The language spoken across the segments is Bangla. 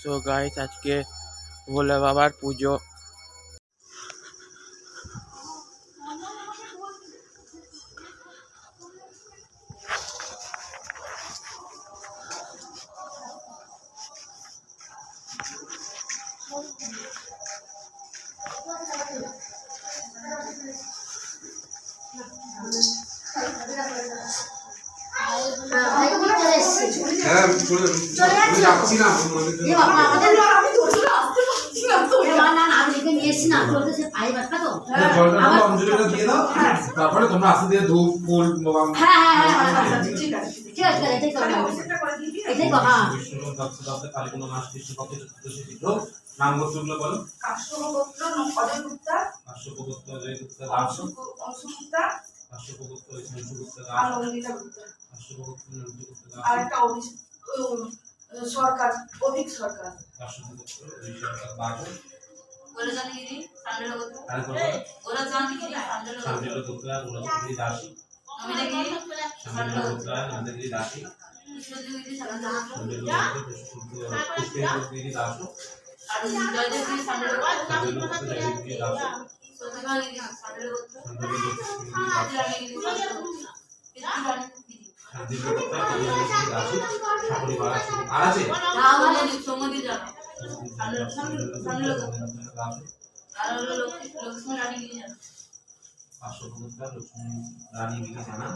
সো গাইস আজকে ভোলে বাবার পুজো। তারপরে তোমরা আস্তে দিয়ে ধূপ ফুল নাম গোত্রগুলো বলো। কাশ্যপগোত্র অজয়গুপ্তা, কাশ্যপগোত্র অজয়গুপ্তা, অংশুগুপ্তা, কাশ্যপগোত্র অংশুগুপ্তা, আর অঙ্গিতা গুপ্তা, কাশ্যপগোত্র অঙ্গিতা, আর একটা সরকার অভিক সরকার, কাশ্যপগোত্র অভিক সরকার বাজো ওরা জানিগিরি সান্ডেলগোত্র, আর বলো ওরা জানিগিরি সান্ডেলগোত্র, ওরা জানিগিরি দাসী, আমি দেখি সান্ডেলগোত্র নান্দেগিরি দাসী, কৃষ্ণদেবগিরি সান্ডেলগোত্র, কৃষ্ণদেবগিরি দাসী, আর জয়দেবগিরি সান্ডেলগোত্র, জয়দেবগিরি দাসী, সোতগিরি সান্ডেলগোত্র, সান্ডেলগোত্র আদিরাগিরি সান্ডেলগোত্র, আদিরাগিরি দাসী, সপরিবার আর আছে না বলে সমদি জানো সান্ডেলগোত্র আর হলো লক্ষ্মী রানীগিরি জানো, কাশ্যপগোত্র লক্ষ্মী রানীগিরি জানা,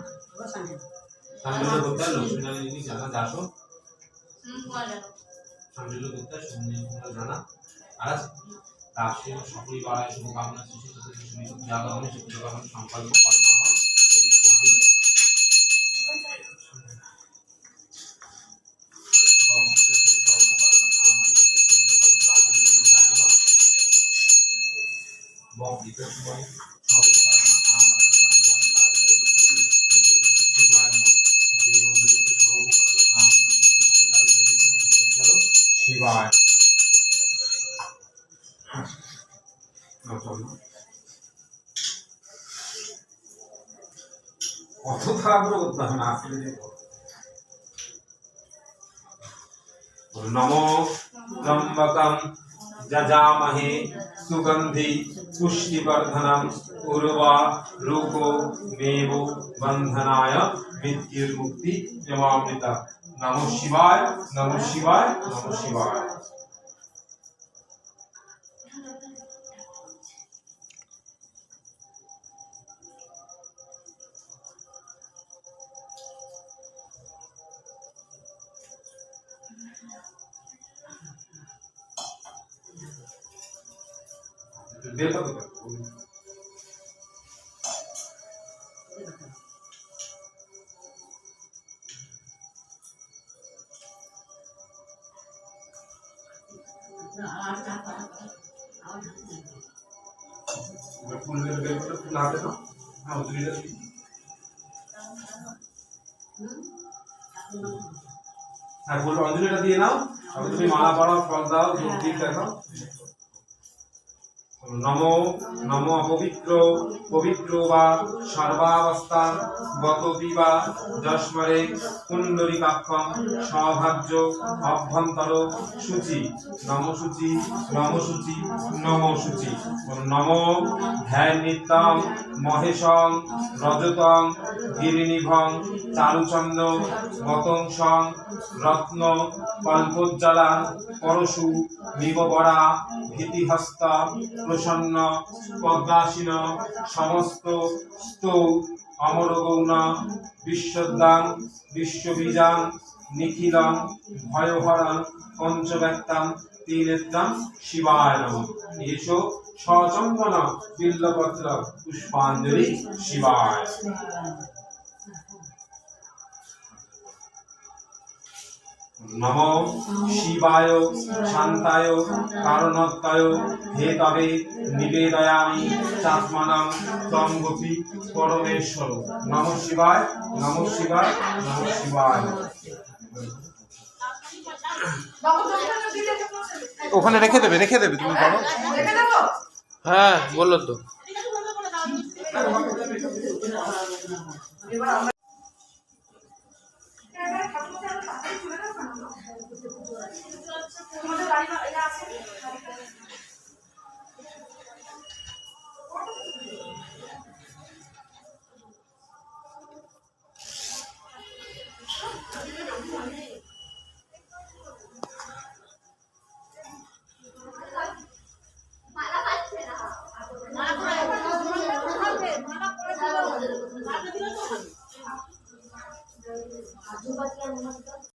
সান্ডেলগোত্র লক্ষ্মী রানীগিরি জানা দাসো, সান্ডেলগোত্র সুনীল কুমার জানা আর আছে দাসী সপরিবার শুভকামনা শিশু জাগরণে শুভকামনা সংকল্প কর্ম হয়। শিবায় অত তাড়াহুড়ো করতে হবে না, আসলে নমো ত্রম্বকম যজামহে সুগন্ধি পুষ্টিবর্ধনম উর্বারুকো মেব বন্ধনায় মৃত্যুর্মুক্তি প্রমামৃতা। নমঃ শিবায় নমঃ শিবায় নমঃ শিবায়। देखो तो फूल फूल आते ना हाँ उधर इधर हाँ फूल अंजलि का दिए ना अब तुम्हें माला पड़ो फल दाओ जो ठीक है ना नमो नमो अपवित्र पवित्र वा सर्वावस्था गतोपि वा जस्मरे कुंडलिकाक्षं सौभाग्य अभ्यंतर शुचि नमो शुचि नमो शुचि नमो शुचि। नमो ध्यानित्यं महेशं रजतं गिरिनिभं चारुचंद्र गतंसं रत्न कल्पोज्ज्वला परशु निबबरा भीतिहस्ता प्रसन्न पद्मासीन समस्त स्तौ अमरगौण विश्वदां विश्वबीजां निखिलं भयहरं पंचव्यक्तं त्रिनेत्रं शिवाय नमः। एषो सचन्दन बिल्वपत्र पुष्पाञ्जलि शिवाय। नमो शिवाय शांताय कारणताय हेतवे निवेदयामि चात्मानं त्वं गोपी परमेश्वर। नमो शिवाय नमो शिवाय नमो शिवाय। ওখানে রেখে দেবে তুমি করো। হ্যাঁ বললো তো। তোমাদের আছে